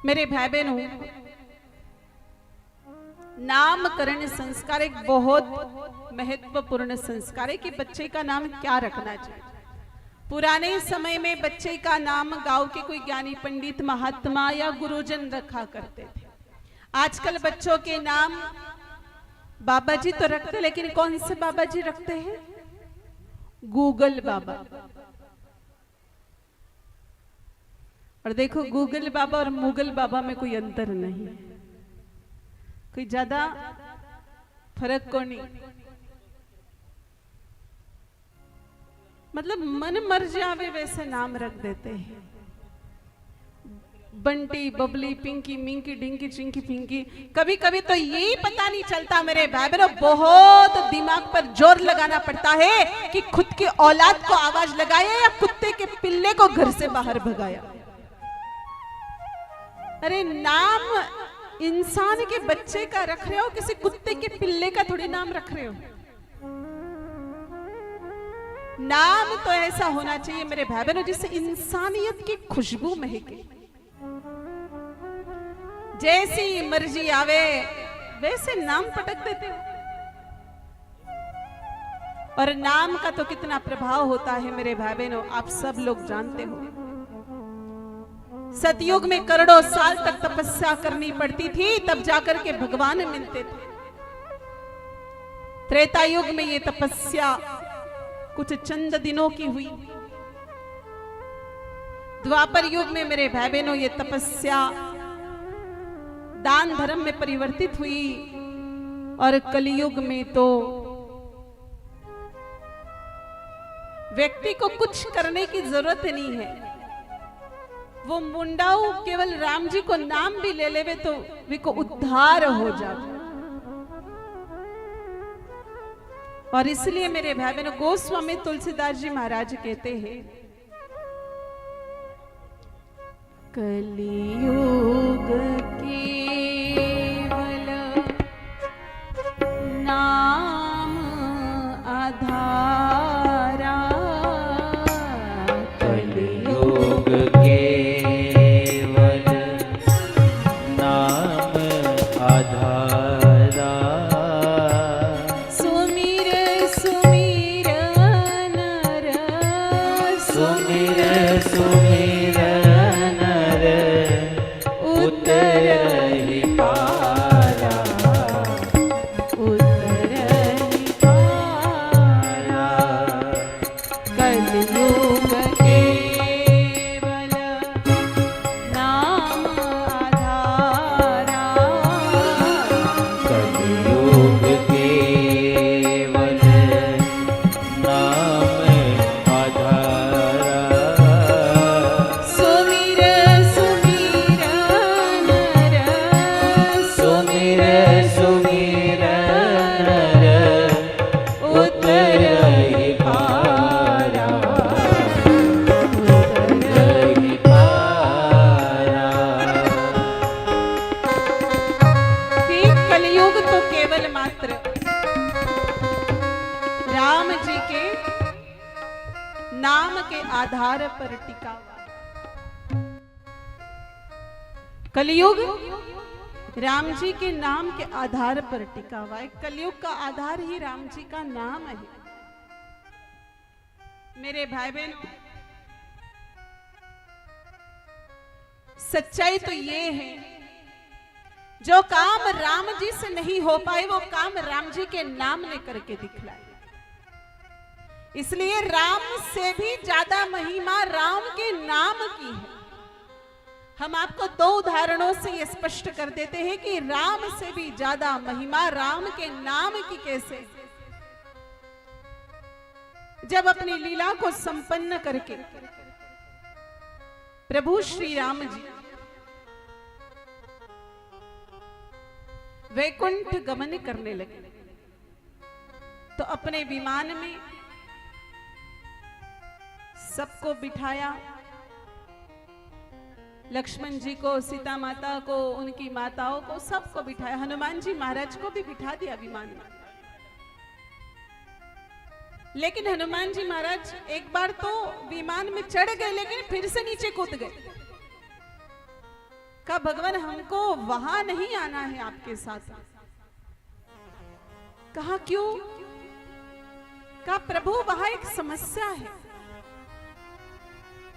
मेरे भाई बहनों, नामकरण संस्कार एक बहुत महत्वपूर्ण संस्कार है कि बच्चे का नाम क्या रखना चाहिए। पुराने समय में बच्चे का नाम गांव के कोई ज्ञानी पंडित महात्मा या गुरुजन रखा करते थे। आजकल बच्चों के नाम बाबा जी तो रखते, लेकिन कौन से बाबा जी रखते हैं? गूगल बाबा। और देखो, गूगल बाबा और मुगल बाबा में कोई अंतर नहीं, कोई ज्यादा फर्क को नहीं। मतलब मन मर जावे वैसे नाम रख देते हैं। बंटी, बबली, पिंकी, मिंकी, डिंकी, चिंकी, पिंकी। कभी कभी तो यही पता नहीं चलता मेरे भाई बहनों, बहुत दिमाग पर जोर लगाना पड़ता है कि खुद की औलाद को आवाज लगाया या कुत्ते के पिल्ले को घर से बाहर भगाया। अरे नाम इंसान के बच्चे का रख रहे हो, किसी कुत्ते के पिल्ले का थोड़ी नाम रख रहे हो। नाम तो ऐसा होना चाहिए मेरे भाई बहनों जिससे इंसानियत की खुशबू महके। जैसी मर्जी आवे वैसे नाम पटक देते हो। और नाम का तो कितना प्रभाव होता है मेरे भाई बहनों, आप सब लोग जानते हो। सतयुग में करोड़ों साल तक तपस्या करनी पड़ती थी, तब जाकर के भगवान मिलते थे। त्रेता युग में ये तपस्या कुछ चंद दिनों की हुई। द्वापर युग में मेरे भाई बहनों ये तपस्या दान धर्म में परिवर्तित हुई। और कलियुग में तो व्यक्ति को कुछ करने की जरूरत नहीं है। वो मुंडाऊ केवल राम जी को नाम भी ले लेवे तो वे को उद्धार हो जाए। और इसलिए मेरे भाई बहनों, गोस्वामी तुलसीदास जी महाराज कहते हैं, कलियुग केवल नाम आधारा। कलियुग केवल नाम आधारा। सुमिर सुमिर नर, सुमिर सुमिर नर उतरहि पारा। उतरहि पारा। कलियुग केवल नाम आधारा। कलियुग केवल नाम आधारा। सुमिर सुमिर नर, सुमिर सुमिर नर उतरहि पारा। उतरहि पारा। कि कलियुग तो केवल मात्र राम जी के नाम के आधार पर टिका हुआ। कलियुग राम जी के नाम के आधार पर टिका हुआ है। कलियुग का आधार ही राम जी का नाम है। मेरे भाई बहन, सच्चाई तो ये है, जो काम राम जी से नहीं हो पाए वो काम राम जी के नाम ने करके दिखलाए। इसलिए राम से भी ज्यादा महिमा राम के नाम की है। हम आपको दो उदाहरणों से ये स्पष्ट कर देते हैं कि राम से भी ज्यादा महिमा राम के नाम की कैसे। जब अपनी लीला को संपन्न करके प्रभु श्री राम जी वैकुंठ गमन करने लगे, तो अपने विमान में सबको बिठाया। लक्ष्मण जी को, सीता माता को, उनकी माताओं को, सबको बिठाया। हनुमान जी महाराज को भी बिठा दिया विमान में। लेकिन हनुमान जी महाराज एक बार तो विमान में चढ़ गए, लेकिन फिर से नीचे कूद गए। कहा भगवान हमको वहां नहीं आना है आपके साथ। कहा क्यों? कहा प्रभु वहां एक समस्या है।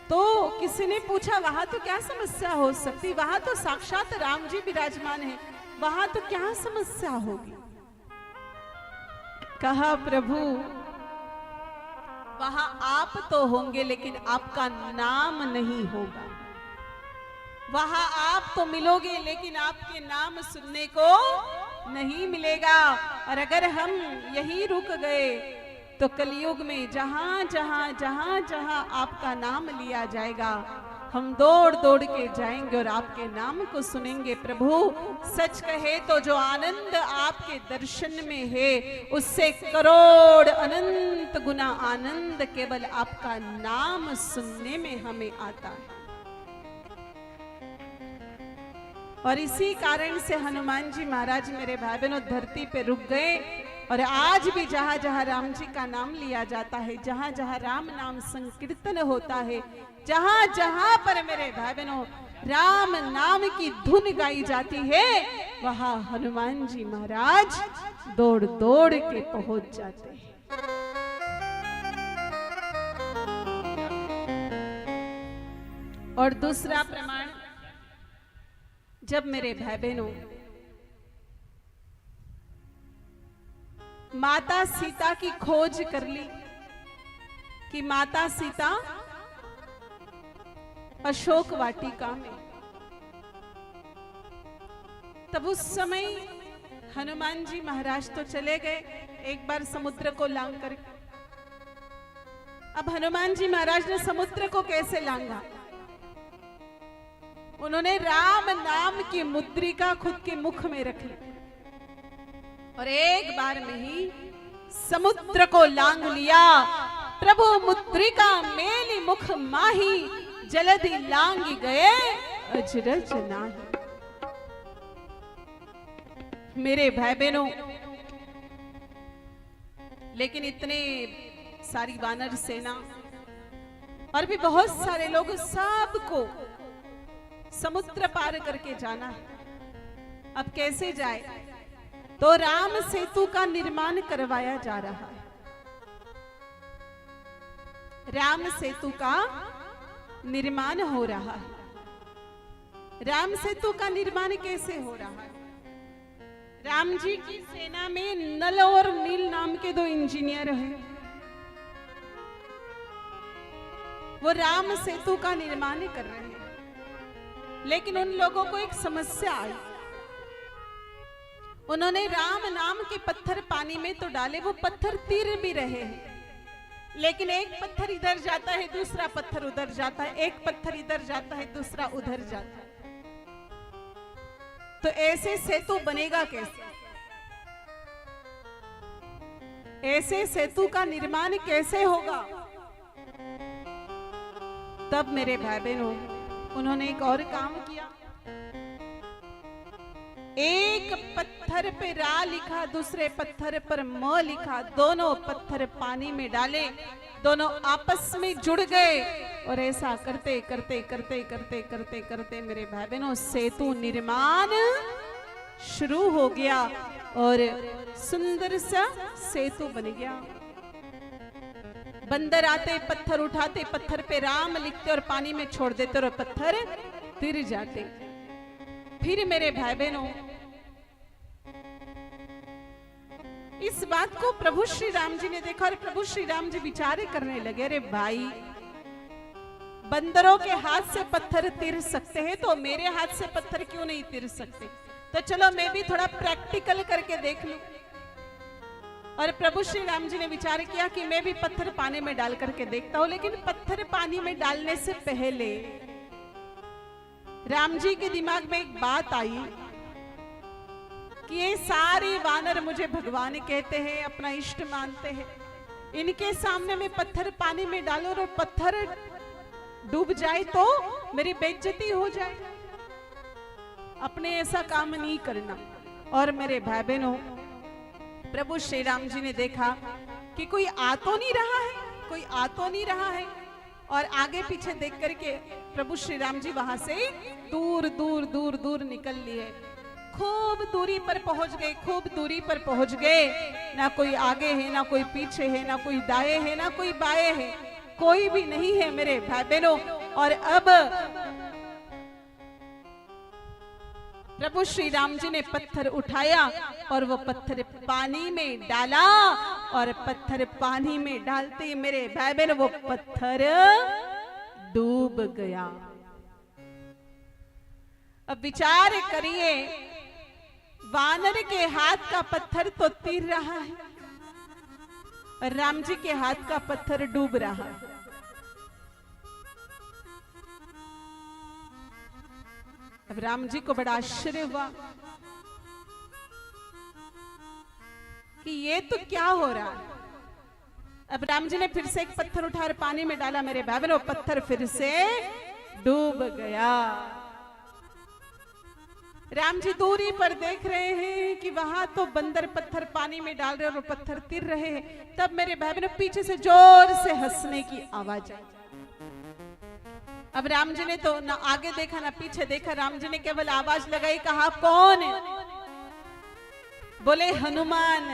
तो किसी ने पूछा वहां तो क्या समस्या हो सकती, वहां तो साक्षात राम जी विराजमान है, वहां तो क्या समस्या होगी? कहा प्रभु वहां आप तो होंगे लेकिन आपका नाम नहीं होगा। वहां आप तो मिलोगे लेकिन आपके नाम सुनने को नहीं मिलेगा। और अगर हम यही रुक गए तो कलयुग में जहां जहां आपका नाम लिया जाएगा, हम दौड़ दौड़ के जाएंगे और आपके नाम को सुनेंगे। प्रभु सच कहे तो जो आनंद आपके दर्शन में है उससे करोड़ अनंत गुना आनंद केवल आपका नाम सुनने में हमें आता है। और इसी कारण से हनुमान जी महाराज मेरे भाई बहनों धरती पे रुक गए। और आज भी जहां जहां राम जी का नाम लिया जाता है, जहां जहां राम नाम संकीर्तन होता है, जहां जहां पर मेरे भाई बहनों राम नाम की धुन गाई जाती है, वहां हनुमान जी महाराज दौड़ दौड़ के पहुंच जाते हैं। और दूसरा प्रमाण, जब मेरे भाई बहनों माता सीता की खोज कर ली कि माता सीता अशोक वाटिका में, तब उस समय हनुमान जी महाराज तो चले गए एक बार समुद्र को लांग कर। अब हनुमान जी महाराज ने समुद्र को कैसे लांगा? उन्होंने राम नाम की मुद्रिका खुद के मुख में रख ली और एक बार में ही समुद्र को लांग लिया। प्रभु मुद्रिका मेली मुख माही, जलधि लांग गए अजरज नाही। मेरे भाई बहनों, लेकिन इतने सारी वानर सेना और भी बहुत सारे लोग, सबको समुद्र पार करके जाना है। अब कैसे जाए? तो राम सेतु का निर्माण करवाया जा रहा है। राम सेतु का निर्माण हो रहा है। राम सेतु का निर्माण कैसे हो रहा है? राम जी की सेना में नल और नील नाम के दो इंजीनियर हैं। वो राम सेतु का निर्माण कर रहे हैं, लेकिन उन लोगों को एक समस्या आई। उन्होंने राम नाम के पत्थर पानी में तो डाले, वो पत्थर तीर भी रहे हैं, लेकिन एक पत्थर इधर जाता है, दूसरा पत्थर उधर जाता है, एक पत्थर इधर जाता है, दूसरा उधर जाता है। तो ऐसे सेतु बनेगा कैसे? ऐसे सेतु का निर्माण कैसे होगा? तब मेरे भाई बहनों उन्होंने एक और काम किया। एक पत्थर पे रा लिखा, दूसरे पत्थर पर म लिखा, दोनों पत्थर पानी में डाले, दोनों आपस में जुड़ गए और ऐसा करते करते करते करते करते करते मेरे भाई बहनों सेतु निर्माण शुरू हो गया और सुंदर सा सेतु बन गया। बंदर आते, पत्थर उठाते, पत्थर पे राम लिखते और पानी में छोड़ देते और पत्थर तिर जाते। फिर मेरे भाई बहनों इस बात को प्रभु श्री राम जी ने देखा और प्रभु श्री राम जी विचार करने लगे, अरे भाई बंदरों के हाथ से पत्थर तिर सकते हैं तो मेरे हाथ से पत्थर क्यों नहीं तिर सकते? तो चलो मैं भी थोड़ा प्रैक्टिकल करके देख लूं। और प्रभु श्री राम जी ने विचार किया कि मैं भी पत्थर पानी में डाल करके देखता हूं। लेकिन पत्थर पानी में डालने से पहले राम जी के दिमाग में एक बात आई कि ये सारे वानर मुझे भगवान कहते हैं, अपना इष्ट मानते हैं, इनके सामने मैं पत्थर पानी में डालूं और पत्थर डूब जाए तो मेरी बेइज्जती हो जाए। अपने ऐसा काम नहीं करना। और मेरे भाई बहनों प्रभु श्री राम जी ने देखा कि कोई आ तो नहीं रहा है, कोई आ तो नहीं रहा है। और आगे पीछे देख करके प्रभु श्री राम जी वहां से दूर दूर दूर दूर निकल लिए। खूब दूरी पर पहुंच गए, खूब दूरी पर पहुंच गए। ना कोई आगे है, ना कोई पीछे है, ना कोई दाएं है, ना कोई बाएं है, कोई भी नहीं है मेरे भाई बहनों। और अब प्रभु श्री राम जी ने पत्थर उठाया और वो पत्थर पानी में डाला, और पत्थर पानी में डालते ही मेरे भाई बहन वो पत्थर डूब गया। अब विचार करिए, वानर के हाथ का पत्थर तो तीर रहा है और राम जी के हाथ का पत्थर डूब रहा है। अब राम जी को बड़ा आश्चर्य हुआ कि ये तो क्या हो रहा है। अब राम जी ने फिर से एक पत्थर उठाकर पानी में डाला, मेरे भाई बहनों पत्थर फिर से डूब गया। राम जी दूरी पर देख रहे हैं कि वहां तो बंदर पत्थर पानी में डाल रहे और पत्थर तिर रहे हैं। तब मेरे भाई बहनों पीछे से जोर से हंसने की आवाज आई। अब राम जी ने तो ना आगे देखा ना पीछे देखा, राम जी ने केवल आवाज लगाई, कहा कौन? बोले हनुमान।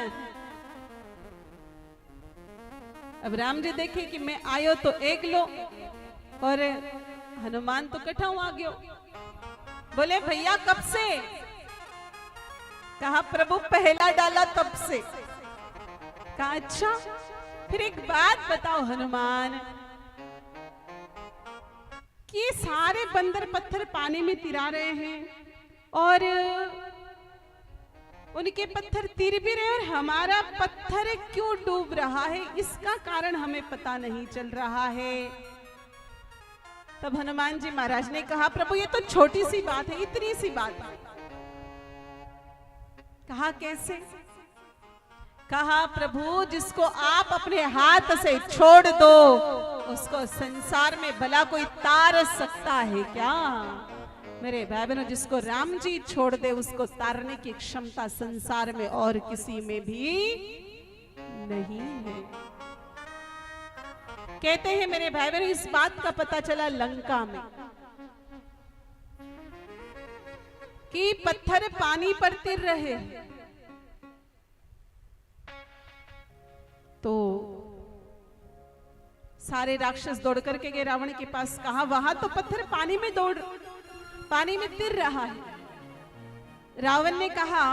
अब राम जी देखे कि मैं आयो तो एक लो और हनुमान तो कठाऊ आ गयो। बोले भैया कब से? कहा प्रभु पहला डाला तब से। कहा अच्छा, फिर एक बात बताओ हनुमान, कि सारे बंदर पत्थर पानी में तिरा रहे हैं और उनके पत्थर तिर भी रहे और हमारा पत्थर क्यों डूब रहा है, इसका कारण हमें पता नहीं चल रहा है। तब हनुमान जी महाराज ने कहा प्रभु ये तो छोटी सी बात है, इतनी सी बात है। कहा कैसे? कहा प्रभु जिसको आप अपने हाथ से छोड़ दो उसको संसार में भला कोई तार सकता है क्या? मेरे भाई बहनों जिसको राम जी छोड़ दे उसको तारने की क्षमता संसार में और किसी में भी नहीं है। कहते हैं मेरे भाई बहनों इस बात का पता चला लंका में कि पत्थर पानी पर तिर रहे हैं। तो सारे राक्षस दौड़ करके गए रावण के पास, कहा वहां तो पत्थर पानी में तिर रहा है। रावण ने कहा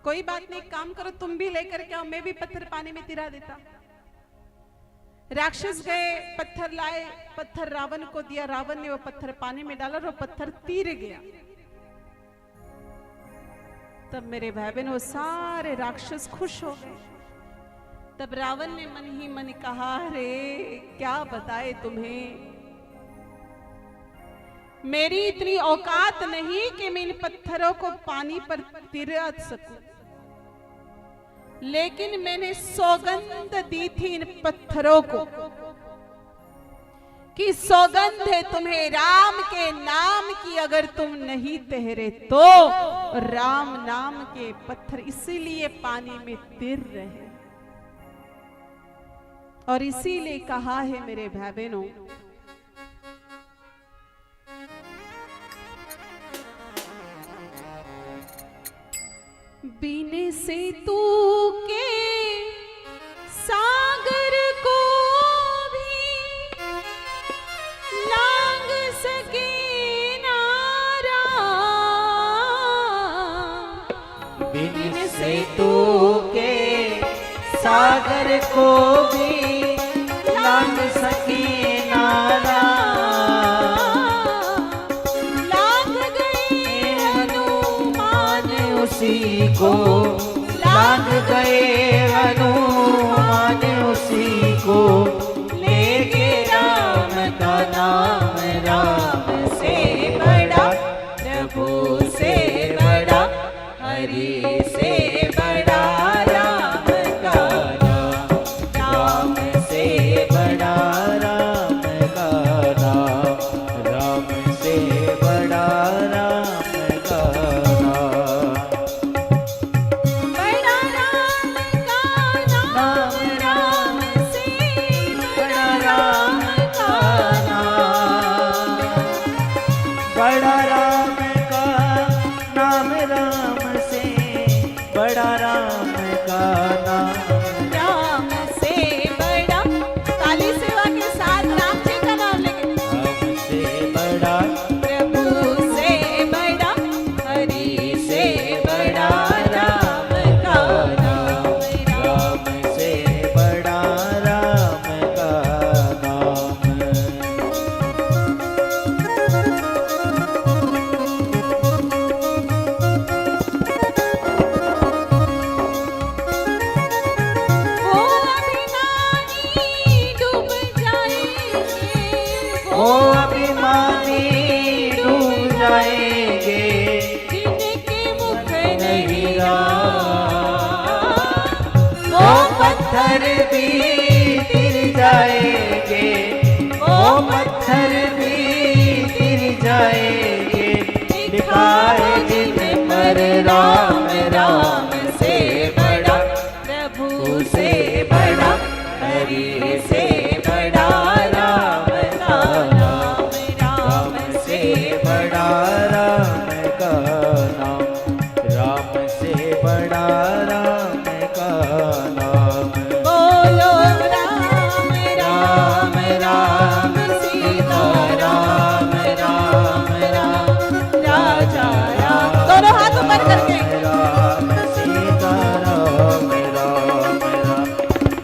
कोई बात नहीं, काम करो तुम भी लेकर के आओ, मैं भी पत्थर पानी में तिरा देता। राक्षस गए, पत्थर लाए, पत्थर रावण को दिया, रावण ने वो पत्थर पानी में डाला और वो पत्थर तीर गया। तब मेरे भाई बहन वो सारे राक्षस खुश हो गए। तब रावण ने मन ही मन कहा रे क्या बताए तुम्हें, मेरी इतनी औकात नहीं कि मैं इन पत्थरों को पानी पर तिरा सकूं, लेकिन मैंने सौगंध दी थी इन पत्थरों को कि सौगंध है तुम्हें राम के नाम की, अगर तुम नहीं ठहरे तो राम नाम के पत्थर इसीलिए पानी में तिर रहे। और इसीलिए कहा है मेरे भाई बहनों बिन सेतु के सागर को भी लांग सके नारा, बिन सेतु के सागर को भी लांग सके नारा, लांग गए हनुमान उसी को लांग गए हनुमान उसी को, लेके राम का नाम, राम से बड़ा प्रभु से बड़ा हरि से बड़ा राम का नाम, राम से बड़ा राम का नाम, राम से बड़ा राम का नाम, बड़ा राम का नाम, राम राम से बड़ा राम पत्थर भी तिर जाएंगे, वो पत्थर भी तिर जाएंगे। लिखा है जिन पर राम राम से बड़ा, प्रभु से बड़ा, हरि से बड़ा राम का नाम, राम से बड़ा राम का नाम, राम से बड़ा राम का नाम। बोलो राम राम राम सीता राम राम राम, राजा राम। दोनों हाथ ऊपर करके राम सीता राम राम राम।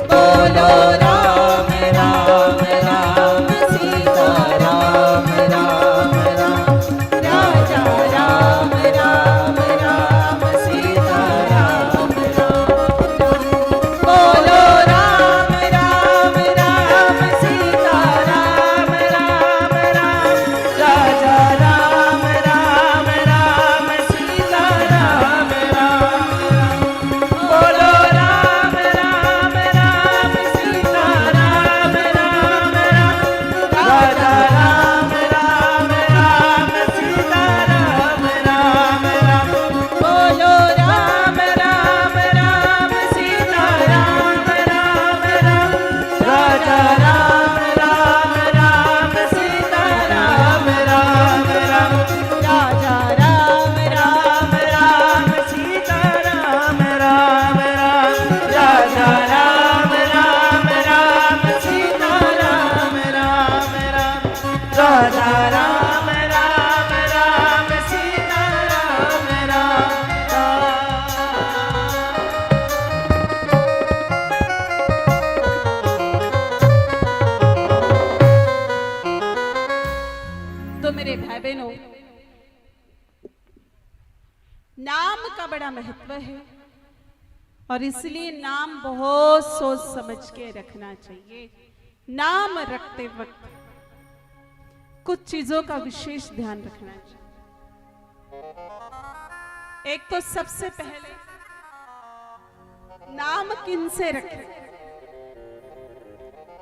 बोलो राम राम राम सीता राम राम राम, राजा राम राम राम सीता राम राम। बोलो राम राम राम सीता राम राम राम, राजा राम राम राम सीता राम राम। बोलो राम राम राम सीता राम राम राम, राजा राम राम राम सीता राम राम राम। बोलो राम राम राम सीता राम राम राम, राजा राम राम राम सीता राम राम राम, राजा राम राम राम सीता राम राम राम, राजा राम राम राम सीता राम राम राम, राजा राम राम राम सीता राम राम राम। तो मेरे भाई बहनों, नाम का बड़ा महत्व है और इसलिए नाम बहुत सोच समझ के रखना चाहिए। नाम रखते वक्त कुछ चीजों का विशेष ध्यान रखना चाहिए। एक तो सबसे पहले नाम किन से रखें?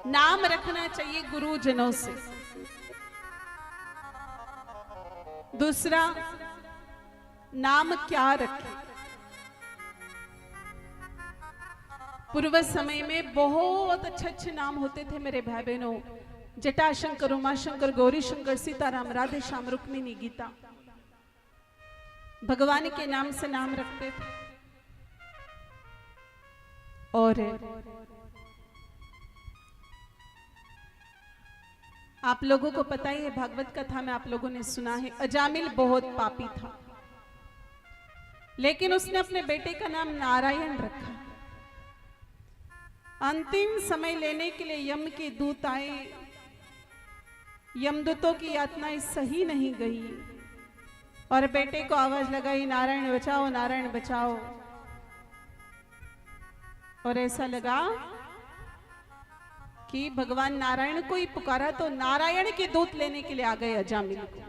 नाम रखना चाहिए गुरुजनों से। दूसरा, नाम क्या रखें? पूर्व समय में बहुत अच्छे अच्छे नाम होते थे मेरे भाई बहनों। जटाशंकर, उमाशंकर, गौरी शंकर, सीताराम, राधे श्याम, रुक्मिणी, गीता, भगवान के नाम से नाम रखते थे। और आप लोगों को पता ही है, भागवत कथा में आप लोगों ने सुना है, अजामिल बहुत पापी था, लेकिन उसने अपने बेटे का नाम नारायण रखा। अंतिम समय लेने के लिए यम के दूत आए। यमदूतों की यातनाएं सही नहीं गई और बेटे को आवाज लगाई, नारायण बचाओ, नारायण बचाओ। और ऐसा लगा कि भगवान नारायण को ही पुकारा तो नारायण के दूत लेने के लिए आ गए अजामिल को।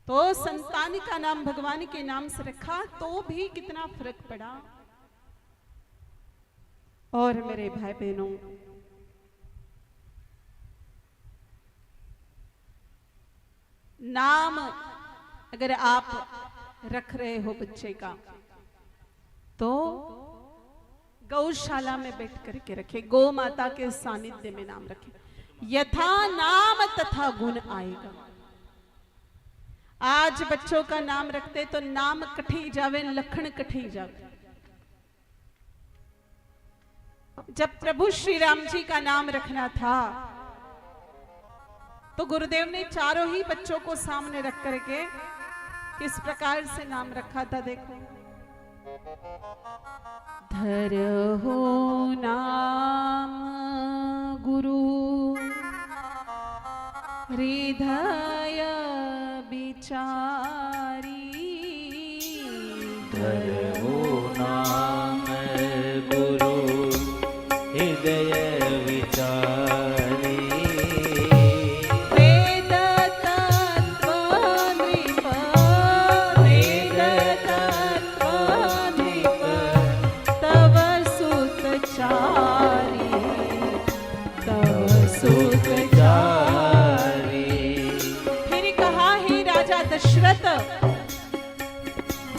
तो संतान का नाम भगवान के नाम से रखा तो भी कितना फर्क पड़ा। और मेरे भाई बहनों, नाम अगर आप रख रहे हो बच्चे का तो गौशाला में बैठ करके रखे, गौ माता के सानिध्य में नाम रखे। यथा नाम तथा गुण आएगा। आज बच्चों का नाम रखते तो नाम कठी जावे, लखन कठी जावे। जब प्रभु श्री राम जी का नाम रखना था तो गुरुदेव ने चारों ही बच्चों को सामने रख करके किस प्रकार से नाम रखा था, देखो। धरहु नाम गुरु हृदय विचारी। धरहु नाम गुरु हृदय विचारी। वेद तत्व नृप, वेद तत्व नृप, तव सुत चारि।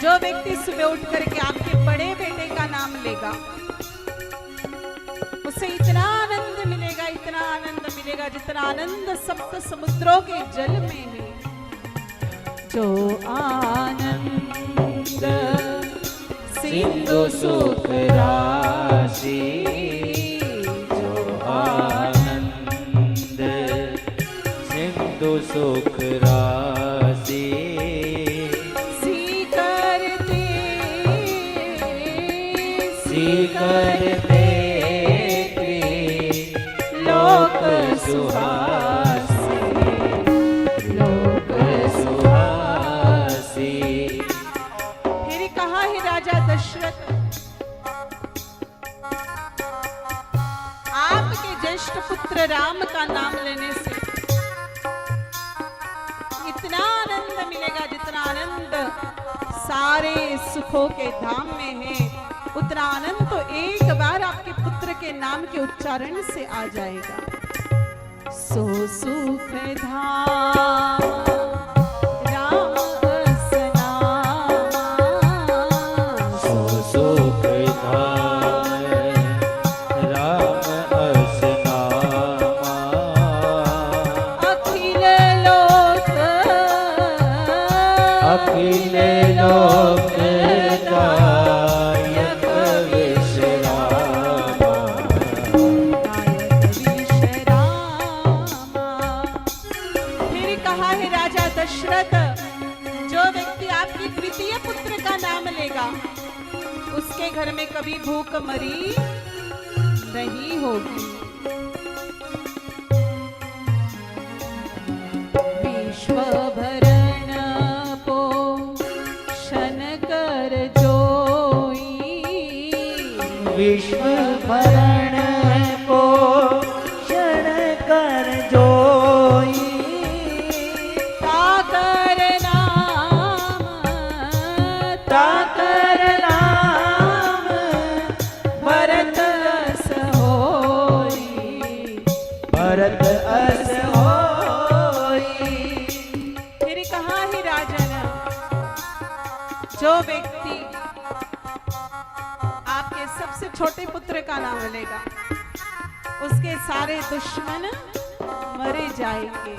जो व्यक्ति सुबह उठ करके आपके बड़े बेटे का नाम लेगा, उसे इतना आनंद मिलेगा, इतना आनंद मिलेगा जितना आनंद सप्त समुद्रों के जल में है। जो आनंद सिंधु सुख राशि, जो आनंद सिंधु सुख राशि, करते लोक सुहासी, लोक सुहासी। फिर कहा है राजा दशरथ, आपके ज्येष्ठ पुत्र राम का नाम लेने से इतना आनंद मिलेगा जितना आनंद सारे सुखों के धाम में है, उतना आनंद तो एक बार आपके पुत्र के नाम के उच्चारण से आ जाएगा। सो सुख धाम राम असनामा, सो सुख धाम राम असनामा, अखिल लोक अखिल लोक दशरथ, जो व्यक्ति आपकी द्वितीय पुत्र का नाम लेगा, उसके घर में कभी भूख मरी नहीं होगी। विश्व भरण पोषण कर जोई, विश्व भरण पोषण कर जोई, ताकर नाम भरत अस होई, भरत अस होई। फिर कहा ही राजन, जो व्यक्ति आपके सबसे छोटे पुत्र का नाम लेगा, उसके सारे दुश्मन मरे जाएंगे।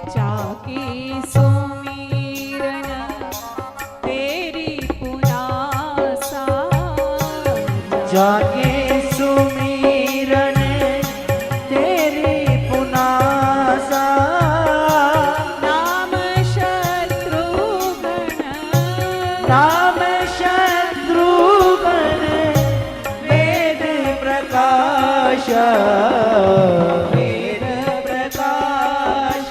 जाके सुमिरन तेरी पुनासा, जाके सुमिरन तेरी पुनासा, नाम शत्रुघ्न, नाम शत्रुघ्न वेद प्रकाश, वेद प्रकाश।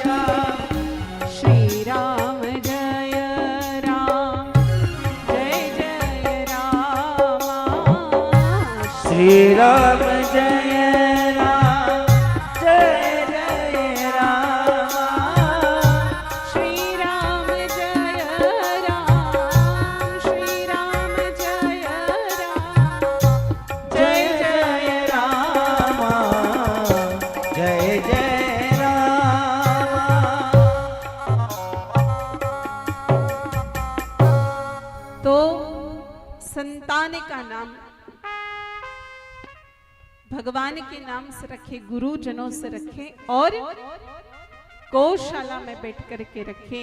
श्री राम जय राम, जय जय रामा, श्री राम जय राम, जय जय रामा, श्री राम जय राम, श्री राम जय राम, जय जय रामा, जय जय रामा। तो संतान का नाम भगवान के नाम से रखे, गुरुजनों से रखे और गौशाला में बैठ करके रखे।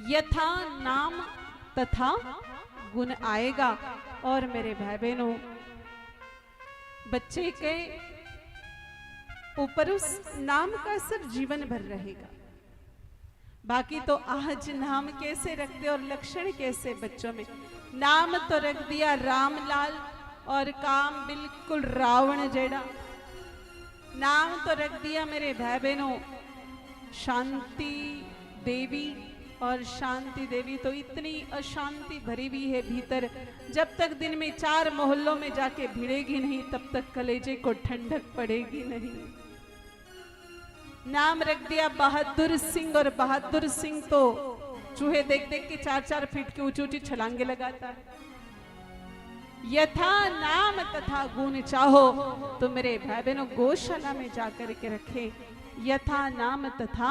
यथा नाम तथा गुण आएगा। और मेरे भाई बहनों, बच्चे के ऊपर उस नाम का असर जीवन भर रहेगा। बाकी तो आज नाम कैसे रखते और लक्षण कैसे बच्चों में। नाम तो रख दिया रामलाल और काम बिल्कुल रावण जेड़ा। नाम तो रख दिया मेरे भाई बहनों शांति देवी, और शांति देवी तो इतनी अशांति भरी हुई है भीतर, जब तक दिन में 4 मोहल्लों में जाके भिड़ेगी नहीं तब तक कलेजे को ठंडक पड़ेगी नहीं। नाम रख दिया बहादुर सिंह, और बहादुर सिंह तो चूहे देख देख के 4-4 फीट की ऊंची ऊंची छलांगे लगाता है। यथा नाम तथा गुण चाहो तो मेरे भाई बहनों गौशाला में जाकर के रखे। यथा नाम तथा